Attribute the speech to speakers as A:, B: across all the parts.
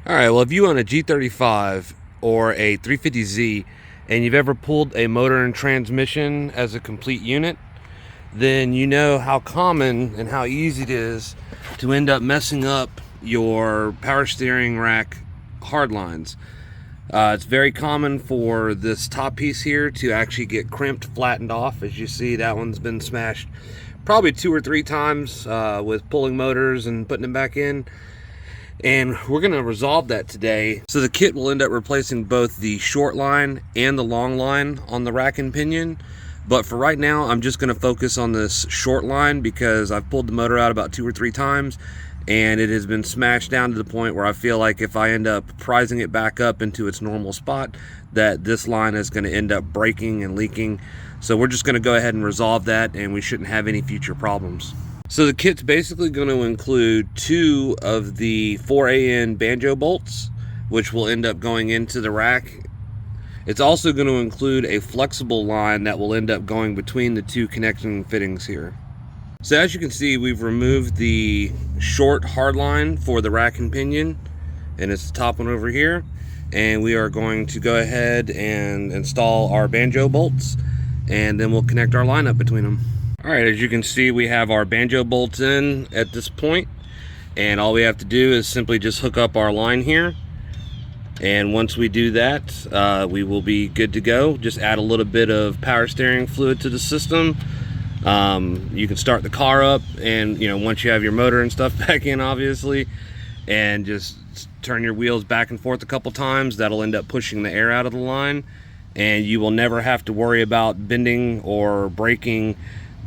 A: All right, well, if you own a G35 or a 350Z and you've ever pulled a motor and transmission as a complete unit, then you know how common and how easy it is to end up messing up your power steering rack hardlines. It's very common for this top piece here to actually get crimped, flattened off. As you see, that one's been smashed probably 2 or 3 times with pulling motors and putting them back in. And we're going to resolve that today. So the kit will end up replacing both the short line and the long line on the rack and pinion. But for right now, I'm just going to focus on this short line because I've pulled the motor out about 2 or 3 times and it has been smashed down to the point where I feel like if I end up prising it back up into its normal spot, that this line is going to end up breaking and leaking. So we're just going to go ahead and resolve that, and we shouldn't have any future problems. So the kit's basically going to include 2 of the 4AN banjo bolts, which will end up going into the rack. It's also going to include a flexible line that will end up going between the 2 connecting fittings here. So as you can see, we've removed the short hard line for the rack and pinion, and it's the top one over here. And we are going to go ahead and install our banjo bolts, and then we'll connect our line up between them. All right, as you can see, we have our banjo bolts in at this point, and all we have to do is simply just hook up our line here. And once we do that, we will be good to go. Just add a little bit of power steering fluid to the system. You can start the car up, and once you have your motor and stuff back in, obviously, and just turn your wheels back and forth a couple times. That'll end up pushing the air out of the line, and you will never have to worry about bending or breaking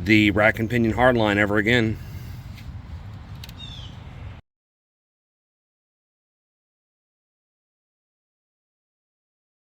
A: the rack and pinion hard line ever again.